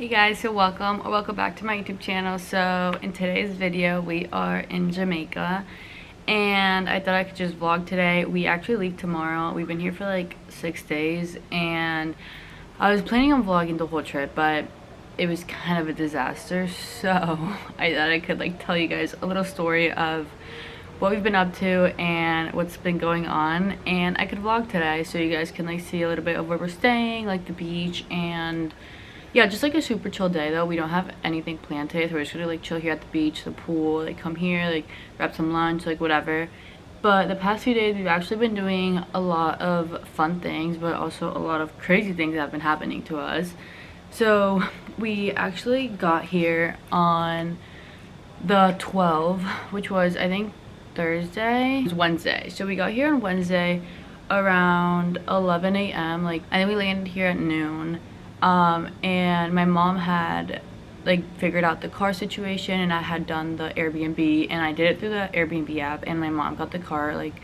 Hey guys, so welcome back to my YouTube channel. So in today's video we are in Jamaica and I thought I could just vlog today. We actually leave tomorrow. We've been here for like 6 days and I was planning on vlogging the whole trip, but it was kind of a disaster, so I thought I could like tell you guys a little story of what we've been up to and what's been going on, and I could vlog today so you guys can like see a little bit of where we're staying, like the beach, and yeah, just like a super chill day though. We don't have anything planned today, so we're just gonna like chill here at the beach, the pool, like come here, like grab some lunch, like whatever. But the past few days we've actually been doing a lot of fun things, but also a lot of crazy things that have been happening to us. So we actually got here on the 12th, which was I think Thursday. It was Wednesday. So we got here on Wednesday around 11 a.m. like, and then we landed here at noon. And my mom had like figured out the car situation, and I had done the Airbnb, and I did it through the Airbnb app, and my mom got the car like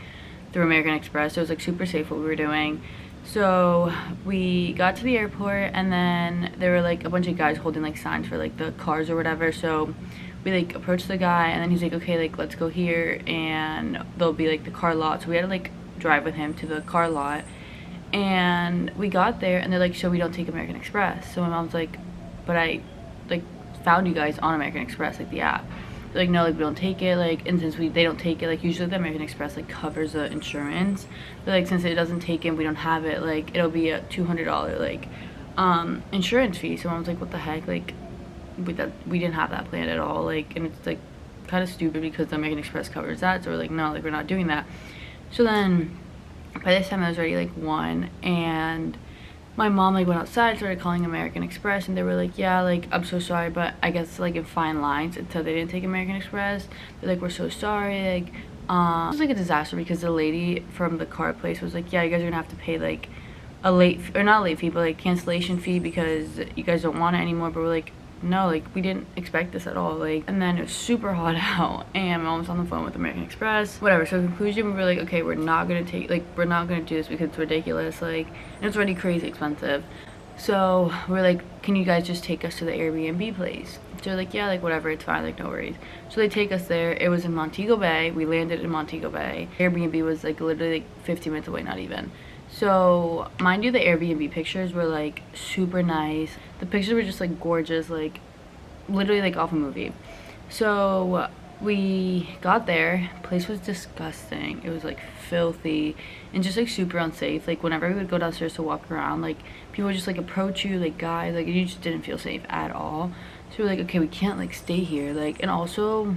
through American Express, so it was like super safe what we were doing. So we got to the airport, and then there were like a bunch of guys holding like signs for like the cars or whatever, so we like approached the guy, and then he's like, okay, like let's go here and there'll be like the car lot. So we had to like drive with him to the car lot, and we got there and they're like, so we don't take American Express. So my mom's like, but I like found you guys on American Express, like the app. They're like, no, like we don't take it, like, and since they don't take it, like usually the American Express like covers the insurance, but like since it doesn't take it and we don't have it, like it'll be a $200 like insurance fee. So mom's like, what the heck, like we didn't have that planned at all, like, and it's like kind of stupid because the American Express covers that. So we're like, no, like we're not doing that. So then by this time it was already like 1, and my mom like went outside, started calling American Express, and they were like, yeah, like I'm so sorry, but I guess like in fine lines until they didn't take American Express. They're like, we're so sorry, like it was like a disaster because the lady from the car place was like, yeah, you guys are gonna have to pay like a late, or not a late fee, but like cancellation fee because you guys don't want it anymore. But we're like, no, like we didn't expect this at all, like. And then it was super hot out and my mom was on the phone with American Express, whatever. So in conclusion, we were like, okay, we're not gonna do this because it's ridiculous, like, and it's already crazy expensive. So we're like, can you guys just take us to the Airbnb place? So they're like, yeah, like whatever, it's fine, like no worries. So they take us there. It was in Montego Bay. We landed in Montego Bay. Airbnb was like literally like 15 minutes away, not even. So mind you, the Airbnb pictures were like super nice. The pictures were just like gorgeous, like literally like off a movie. So we got there. Place was disgusting. It was like filthy and just like super unsafe. Like whenever we would go downstairs to walk around, like people would just like approach you, like guys, like you just didn't feel safe at all. So we're like, okay, we can't like stay here, like. And also,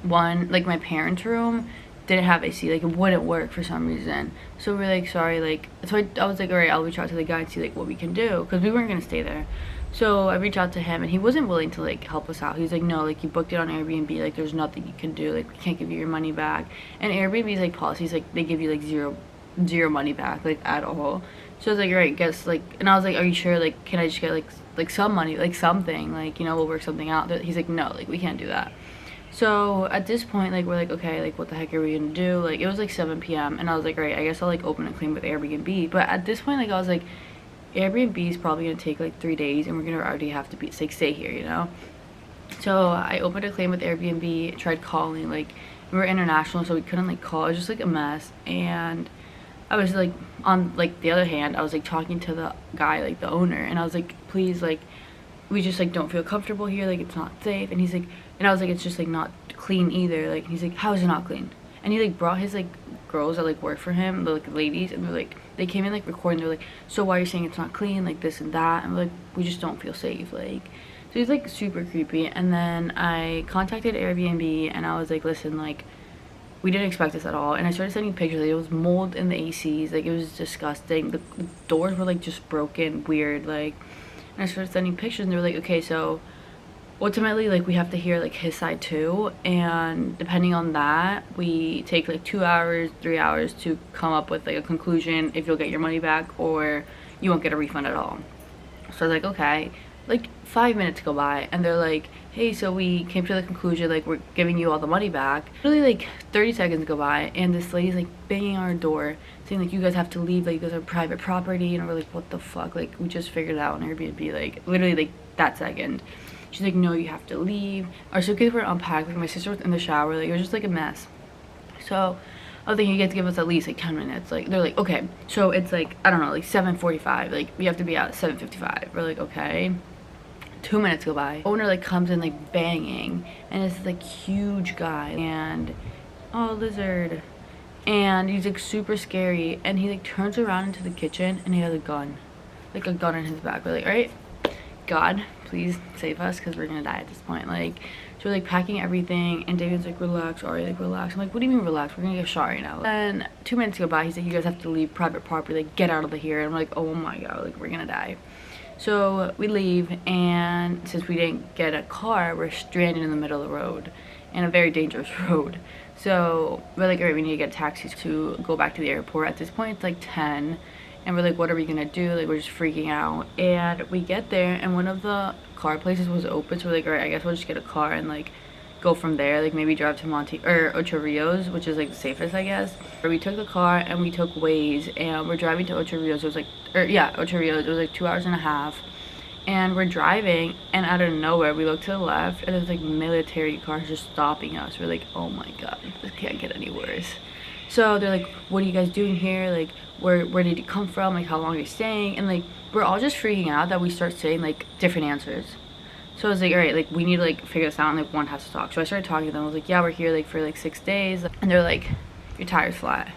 one, like my parents' room didn't have AC, like it wouldn't work for some reason. So we're like, sorry, like, so I was like, all right, I'll reach out to the guy and see like what we can do, because we weren't gonna stay there. So I reached out to him and he wasn't willing to like help us out. He's like, no, like you booked it on Airbnb, like there's nothing you can do, like we can't give you your money back. And Airbnb's like policies, like they give you like zero money back, like at all. So I was like, all right, guess, like, and I was like, are you sure, like can I just get like some money, like something, like, you know, we'll work something out. He's like, no, like we can't do that. So at this point, like we're like, okay, like what the heck are we gonna do? Like it was like 7 p.m. and I was like, all right, I guess I'll like open a claim with Airbnb. But at this point, like I was like, Airbnb is probably gonna take like 3 days and we're gonna already have to be like stay here, you know. So I opened a claim with Airbnb, tried calling, like we were international, so we couldn't like call. It was just like a mess. And I was like, on like the other hand, I was like talking to the guy, like the owner, and I was like, please, like we just like don't feel comfortable here, like it's not safe. And he's like, and I was like, it's just like not clean either, like. And he's like, how is it not clean? And he like brought his like girls that like work for him, the like ladies, and they're like, they came in like recording, they're like, so why are you saying it's not clean, like this and that? And we're like, we just don't feel safe, like. So he's like super creepy. And then I contacted Airbnb and I was like, listen, like we didn't expect this at all. And I started sending pictures, like it was mold in the ACs, like it was disgusting. The doors were like just broken, weird, like. And I started sending pictures and they were like, okay, so ultimately like we have to hear like his side too, and depending on that we take like 2 hours, 3 hours to come up with like a conclusion if you'll get your money back or you won't get a refund at all. So I was like, okay. Like 5 minutes go by and they're like, hey, so we came to the conclusion, like we're giving you all the money back. Really, like 30 seconds go by and this lady's like banging on our door saying like, you guys have to leave, like you guys are private property. And we're like, what the fuck, like we just figured it out on Airbnb, like literally like that second. She's like, no, you have to leave. Our suitcases were unpacked. Like, my sister was in the shower. Like, it was just like a mess. So I was thinking, you get to give us at least like 10 minutes. Like, they're like, okay. So it's like, I don't know, like 7:45. Like, we have to be out at 7:55. We're like, okay. 2 minutes go by. Owner like comes in like banging, and it's like huge guy, and oh, lizard. And he's like super scary, and he like turns around into the kitchen and he has a gun. Like a gun in his back. We're like, alright, God, please save us, because we're gonna die at this point. Like, so we're like packing everything, and David's like, relax, Ari, like relax. I'm like, what do you mean relax? We're gonna get shot right now. Then 2 minutes go by, he's like, you guys have to leave private property, like get out of here. And I'm like, oh my god, like we're gonna die. So we leave, and since we didn't get a car, we're stranded in the middle of the road, in a very dangerous road. So we're like, alright, we need to get taxis to go back to the airport. At this point it's like 10, and we're like, what are we gonna do? Like, we're just freaking out. And we get there, and one of the car places was open, so we're like, alright, I guess we'll just get a car and like go from there, like maybe drive to Ocho Rios, which is like the safest, I guess. Or we took the car and we took Waze, and we're driving to Ocho Rios. It was like, Ocho Rios. It was like 2 hours and a half. And we're driving, and out of nowhere we look to the left, and there's like military cars just stopping us. We're like, oh my god, this can't get any worse. So they're like, what are you guys doing here? Like, where did you come from? Like, how long are you staying? And like, we're all just freaking out that we start saying like different answers. So I was like, alright, like we need to like figure this out, and like one has to talk. So I started talking to them. I was like, yeah, we're here like for like 6 days. And they're like, your tire's flat.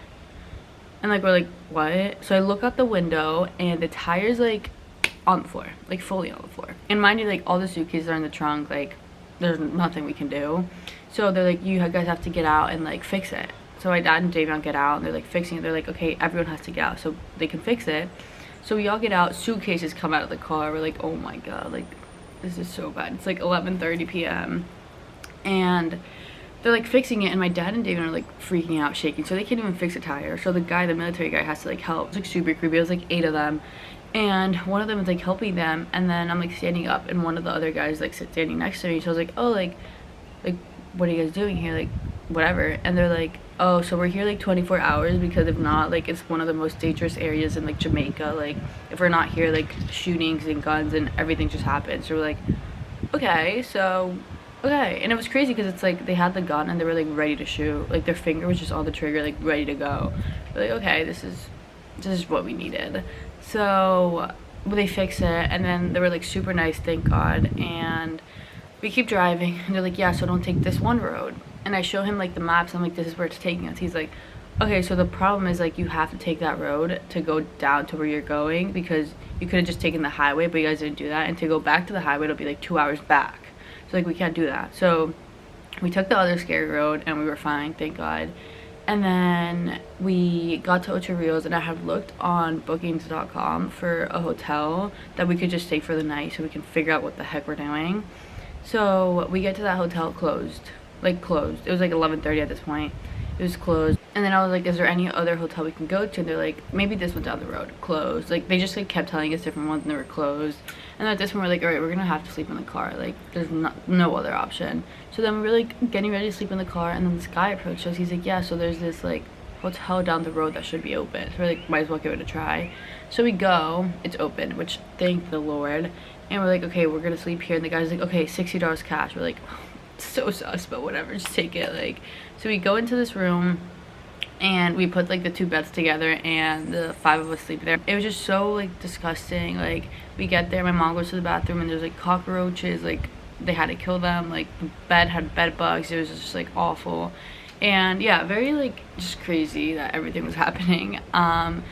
And like, we're like, what? So I look out the window, and the tire's like on the floor, like fully on the floor. And mind you, like all the suitcases are in the trunk, like there's nothing we can do. So they're like, you guys have to get out and like fix it. So my dad and Davion get out, and they're like fixing it. They're like, okay, everyone has to get out so they can fix it. So we all get out, suitcases come out of the car. We're like, oh my god, like this is so bad. It's like 11:30 p.m. and they're like fixing it, and my dad and David are like freaking out, shaking, so they can't even fix a tire. So the military guy has to like help. It's like super creepy. It was like 8 of them, and one of them is like helping them, and then I'm like standing up, and one of the other guys like standing next to me. So I was like, oh, like what are you guys doing here, like whatever. And they're like, oh, so we're here like 24 hours, because if not, like it's one of the most dangerous areas in like Jamaica. Like if we're not here, like shootings and guns and everything just happens. So we're like, okay, so okay. And it was crazy because it's like they had the gun and they were like ready to shoot, like their finger was just on the trigger, like ready to go. We're like, okay, this is what we needed. So they fix it, and then they were like super nice, thank god. And we keep driving, and they're like, yeah, so don't take this one road. And I show him like the maps. I'm like, this is where it's taking us. He's like, okay, so the problem is like you have to take that road to go down to where you're going, because you could have just taken the highway, but you guys didn't do that. And to go back to the highway, it'll be like 2 hours back. So like we can't do that. So we took the other scary road, and we were fine, thank god. And then we got to Ocho Rios, and I had looked on bookings.com for a hotel that we could just stay for the night so we can figure out what the heck we're doing. So we get to that hotel, closed. Like closed. It was like 11:30 at this point. It was closed. And then I was like, is there any other hotel we can go to? And they're like, maybe this one down the road, closed. Like they just like kept telling us different ones, and they were closed. And at this point we're like, all right, we're gonna have to sleep in the car. Like there's no other option. So then we're like getting ready to sleep in the car, and then this guy approached us. He's like, yeah, so there's this like hotel down the road that should be open. So we're like, might as well give it a try. So we go, it's open, which thank the Lord. And we're like, okay, we're gonna sleep here. And the guy's like, okay, $60 cash. We're like, so sus, but whatever, just take it. Like, so we go into this room, and we put like the 2 beds together, and the 5 of us sleep there. It was just so like disgusting. Like we get there, my mom goes to the bathroom, and there's like cockroaches, like they had to kill them. Like the bed had bed bugs. It was just like awful. And yeah, very like just crazy that everything was happening. And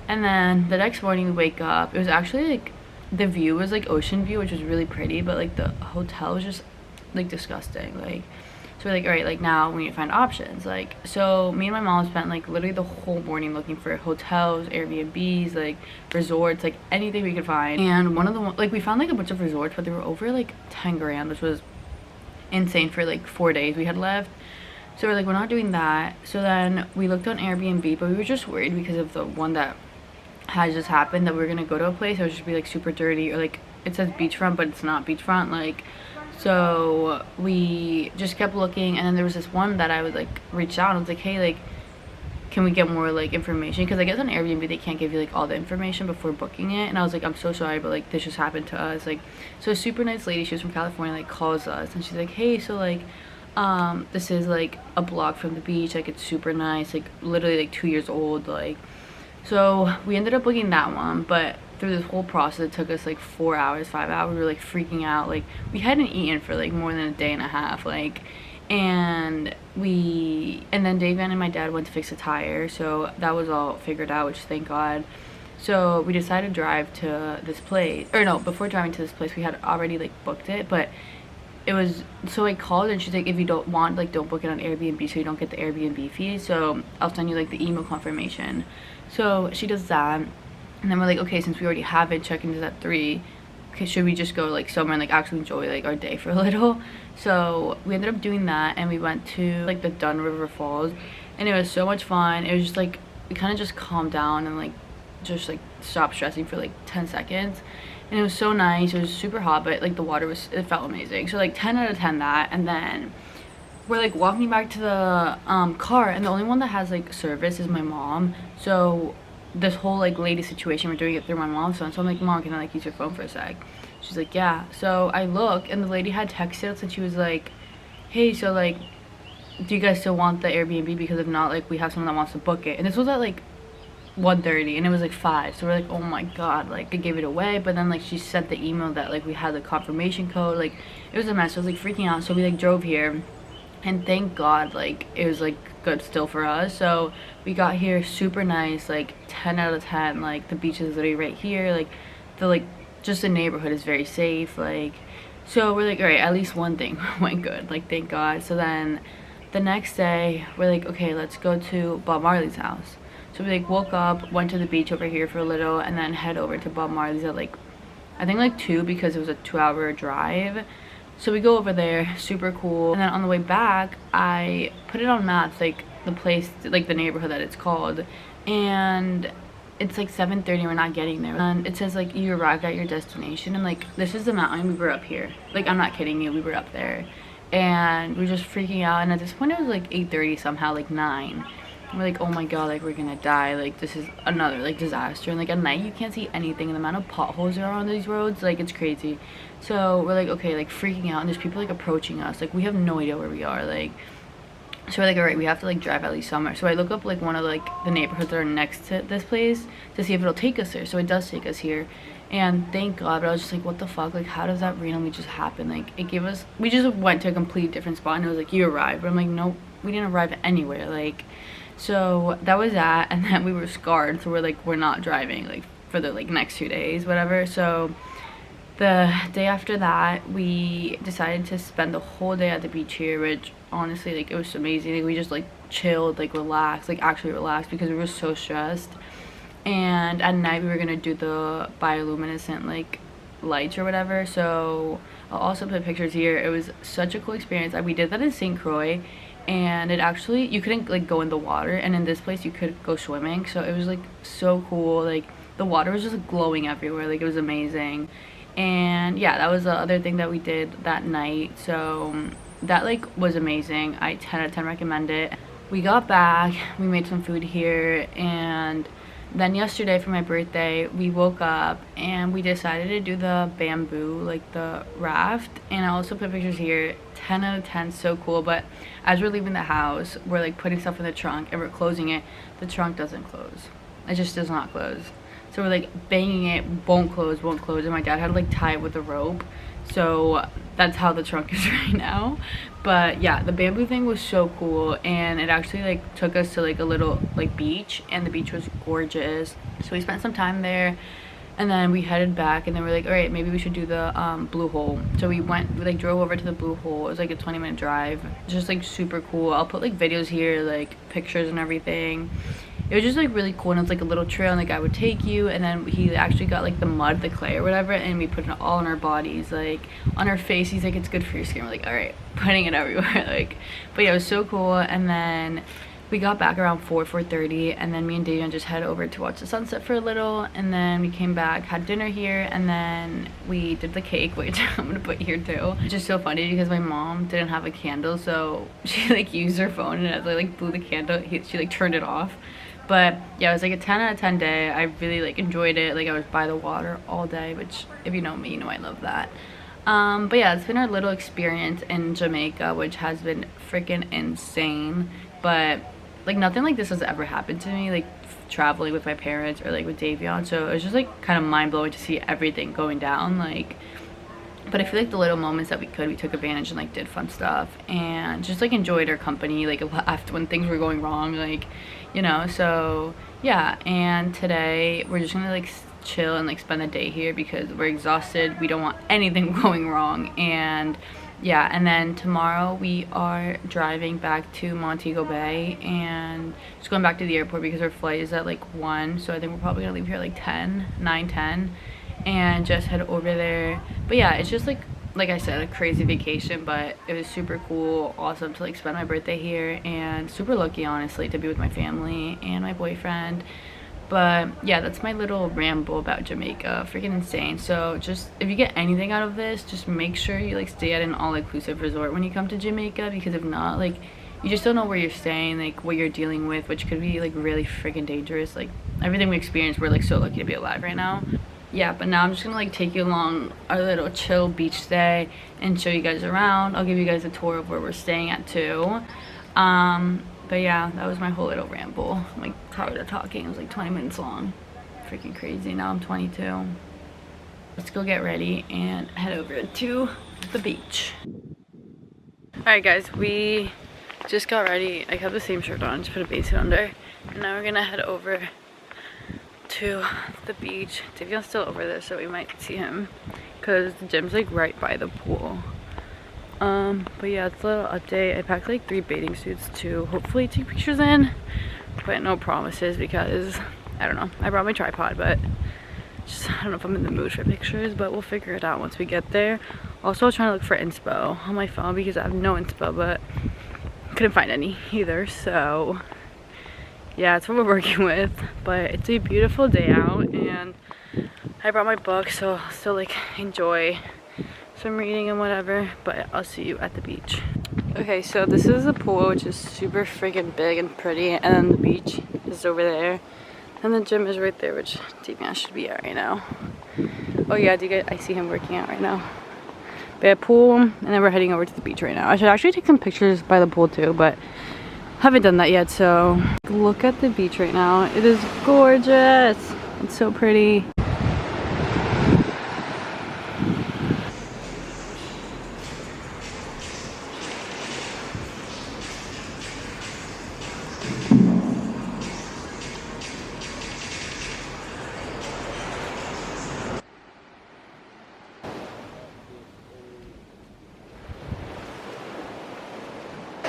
then the next morning we wake up. It was actually like the view was like ocean view, which was really pretty, but like the hotel was just like disgusting. Like, so we're like, all right, like now we need to find options. Like, so me and my mom spent like literally the whole morning looking for hotels, Airbnbs, like resorts, like anything we could find. And one of the like we found like a bunch of resorts, but they were over like 10 grand, which was insane for like 4 days we had left. So we're like, we're not doing that. So then we looked on Airbnb, but we were just worried because of the one that had just happened, that we were gonna go to a place that would just be like super dirty, or like it says beachfront but it's not beachfront. Like, so we just kept looking, and then there was this one that I was like reached out and I was like, hey, like can we get more like information, because I guess on Airbnb they can't give you like all the information before booking it. And I was like, I'm so sorry, but like this just happened to us. Like, so a super nice lady, she was from California, like calls us and she's like, hey, so like this is like a block from the beach, like it's super nice, like literally like 2 years old. Like, so we ended up booking that one, but through this whole process it took us like 4 hours, 5 hours. We were like freaking out, like we hadn't eaten for like more than a day and a half, like, and then David and my dad went to fix a tire, so that was all figured out, which thank God. So we decided to drive to this place, or no, before driving to this place we had already like booked it, but it was, so I called and she's like, if you don't want, like don't book it on Airbnb so you don't get the Airbnb fee, so I'll send you like the email confirmation. So she does that, and then we're like, okay, since we already have it, check-in is at 3, okay, should we just go like somewhere and like actually enjoy like our day for a little? So we ended up doing that, and we went to like the Dunn River Falls, and it was so much fun. It was just like, we kind of just calmed down and like just like stopped stressing for like 10 seconds, and it was so nice. It was super hot, but like the water was, it felt amazing. So like 10 out of 10 that. And then we're like walking back to the car, and the only one that has like service is my mom. So this whole like lady situation, we're doing it through my mom's phone. So I'm like, Mom, can I like use your phone for a sec? She's like, yeah. So I look, and the lady had texted us, and she was like, hey, so like, do you guys still want the Airbnb? Because if not, like we have someone that wants to book it. And this was at like 1:30, and it was like 5, so we're like, oh my god, like I gave it away. But then like she sent the email that like we had the confirmation code. Like it was a mess. I was like freaking out. So we like drove here, and thank God like it was like good still for us. So we got here super nice, like 10 out of 10. Like the beach is literally right here, like the like just the neighborhood is very safe. Like, so we're like, all right, at least one thing went good, like thank God. So then the next day we're like, okay, let's go to Bob Marley's house. So we like woke up, went to the beach over here for a little, and then head over to Bob Marley's at like, I think like 2, because it was a 2-hour drive. So we go over there, super cool. And then on the way back, I put it on maps, like the place, like the neighborhood that it's called, and it's like 7:30, we're not getting there, and it says like you arrived at your destination. And like, this is the mountain, we were up here, like I'm not kidding you, we were up there, and we were just freaking out. And at this point it was like 8:30 somehow, like 9. We're like, oh my god, like we're gonna die, like this is another like disaster. And like at night you can't see anything, and the amount of potholes there are on these roads, like it's crazy. So we're like, okay, like freaking out, and there's people like approaching us, like we have no idea where we are. Like, so we're like, all right, we have to like drive at least somewhere. So I look up like one of like the neighborhoods that are next to this place to see if it'll take us there. So it does take us here, and thank God. But I was just like, what the fuck, like how does that randomly just happen? Like it gave us, we just went to a complete different spot, and it was like, you arrived. But I'm like, nope, we didn't arrive anywhere. Like, so that was that. And then we were scarred, so we're like, we're not driving like for the like next 2 days, whatever. So the day after that we decided to spend the whole day at the beach here, which honestly like it was amazing. Like, we just like chilled, like relaxed, like actually relaxed, because we were so stressed. And at night we were gonna do the bioluminescent like lights or whatever. So I'll also put pictures here. It was such a cool experience. We did that in St. Croix, and it actually, you couldn't like go in the water, and in this place you could go swimming. So it was like so cool. Like the water was just glowing everywhere, like it was amazing. And yeah, that was the other thing that we did that night. So that like was amazing. I 10 out of 10 recommend it. We got back, we made some food here, and then yesterday for my birthday we woke up and we decided to do the bamboo, like the raft. And I also put pictures here. 10 out of 10, so cool. But as we're leaving the house, we're like putting stuff in the trunk and we're closing it. The trunk doesn't close, it just does not close. So we're like banging it, won't close, won't close. And my dad had to like tie it with a rope. So that's how the trunk is right now. But yeah, the bamboo thing was so cool, and it actually like took us to like a little like beach, and the beach was gorgeous. So we spent some time there, and then we headed back, and then we're like, all right, maybe we should do the blue hole. So we like drove over to the blue hole. It was like a 20-minute drive, just like super cool. I'll put like videos here, like pictures and everything. It was just like really cool, and it's like a little trail, and the guy would take you, and then he actually got like the mud, the clay or whatever, and we put it all on our bodies, like on our face. He's like, it's good for your skin. We're like, all right, putting it everywhere. Like, but yeah, it was so cool. And then we got back around 4:30, and then me and Davian just headed over to watch the sunset for a little, and then we came back, had dinner here, and then we did the cake, which I'm gonna put here too. It's just so funny because my mom didn't have a candle, so she like used her phone, and as I like blew the candle, she like turned it off. But yeah, it was like a 10 out of 10 day. I really like enjoyed it. Like I was by the water all day, which if you know me, you know I love that. But yeah, it's been our little experience in Jamaica, which has been freaking insane. But like nothing like this has ever happened to me, like traveling with my parents or like with Davion. So it was just like kind of mind-blowing to see everything going down. Like, but I feel like the little moments that we took advantage and like did fun stuff and just like enjoyed our company, like after when things were going wrong, like, you know. So yeah, and today we're just gonna like chill and like spend the day here because we're exhausted. We don't want anything going wrong. And yeah, and then tomorrow we are driving back to Montego Bay and just going back to the airport because our flight is at like 1, so I think we're probably gonna leave here like 9:10 and just head over there. But yeah, it's just like I said, a crazy vacation, but it was super cool, awesome to like spend my birthday here, and super lucky honestly to be with my family and my boyfriend. But yeah, that's my little ramble about Jamaica. Freaking insane. So just if you get anything out of this, just make sure you like stay at an all-inclusive resort when you come to Jamaica, because if not, like you just don't know where you're staying, like what you're dealing with, which could be like really freaking dangerous. Like everything we experienced, we're like so lucky to be alive right now. Yeah, but now I'm just gonna like take you along our little chill beach stay and show you guys around. I'll give you guys a tour of where we're staying at too. But yeah, that was my whole little ramble. I'm like tired of talking. It was like 20 minutes long. Freaking crazy. Now I'm 22. Let's go get ready and head over to the beach. Alright guys, we just got ready. I have the same shirt on, just put a base coat under. And now we're gonna head over to the beach. Davion's still over there, so we might see him because the gym's like right by the pool. But yeah, it's a little update. I packed like 3 bathing suits to hopefully take pictures in, but no promises because I don't know. I brought my tripod, but just I don't know if I'm in the mood for pictures, but we'll figure it out once we get there. Also, I was trying to look for inspo on my phone because I have no inspo, but couldn't find any either. So yeah, it's what we're working with. But it's a beautiful day out, and I brought my book, so I'll still like enjoy some reading and whatever, but I'll see you at the beach. Okay, so this is the pool, which is super freaking big and pretty, and then the beach is over there, and the gym is right there, which Davion should be at right now. Oh yeah, I see him working out right now. But yeah, pool, and then we're heading over to the beach right now. I should actually take some pictures by the pool too, but haven't done that yet. So look at the beach right now. It is gorgeous. It's so pretty.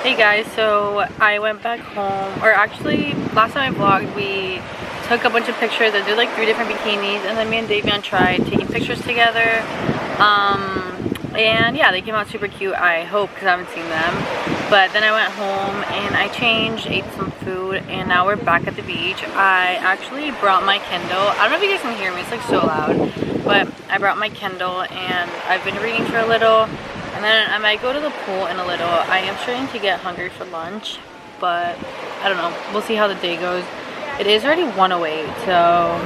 Hey guys, so I went back home, or actually last time I vlogged we took a bunch of pictures. I did like 3 different bikinis, and then me and Davion tried taking pictures together, and yeah, they came out super cute, I hope, because I haven't seen them. But then I went home and I changed, ate some food, and now we're back at the beach. I actually brought my Kindle. I don't know if you guys can hear me, it's like so loud, but I brought my Kindle and I've been reading for a little. And then I might go to the pool in a little. I am starting to get hungry for lunch, but I don't know. We'll see how the day goes. It is already 1:08, so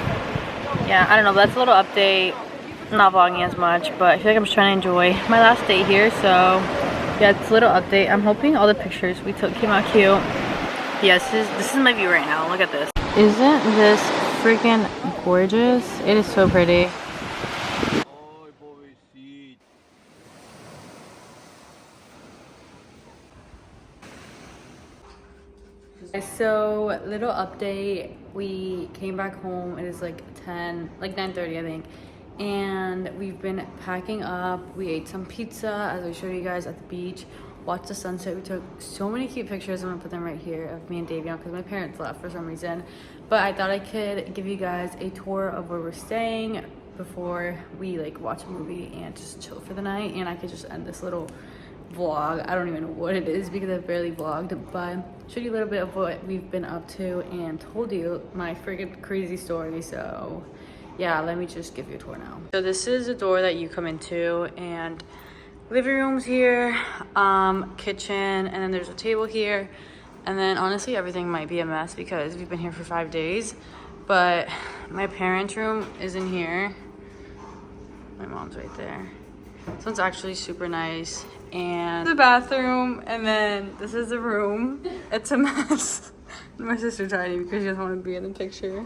yeah, I don't know. That's a little update. I'm not vlogging as much, but I feel like I'm just trying to enjoy my last day here. So yeah, it's a little update. I'm hoping all the pictures we took came out cute. Yes, this is my view right now. Look at this. Isn't this freaking gorgeous? It is so pretty. So little update, we came back home. It is like 9:30 I think, and we've been packing up. We ate some pizza as I showed you guys at the beach, watched the sunset. We took so many cute pictures. I'm gonna put them right here of me and Davion because my parents left for some reason, but I thought I could give you guys a tour of where we're staying before we like watch a movie and just chill for the night, and I could just end this little vlog. I don't even know what it is because I've barely vlogged, but showed you a little bit of what we've been up to and told you my freaking crazy story. So yeah, let me just give you a tour now. So this is a door that you come into, and living room's here, kitchen, and then there's a table here. And then honestly, everything might be a mess because we've been here for 5 days. But my parents' room is in here. My mom's right there. This one's actually super nice. And the bathroom, and then this is the room. It's a mess. My sister's hiding because she doesn't want to be in the picture.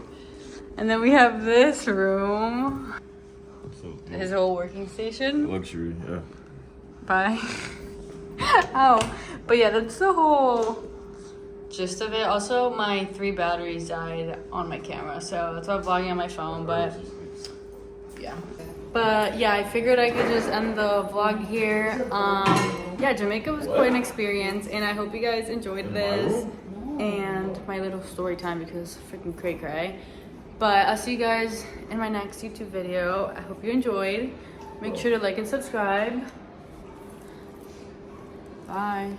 And then we have this room. His whole working station. Luxury, yeah. Bye. Oh, but yeah, that's the whole gist of it. Also, my 3 batteries died on my camera, so that's why I'm vlogging on my phone, but yeah. But yeah, I figured I could just end the vlog here. Yeah, Jamaica was quite an experience, and I hope you guys enjoyed this and my little story time because freaking cray cray. But I'll see you guys in my next YouTube video. I hope you enjoyed. Make sure to like and subscribe. Bye.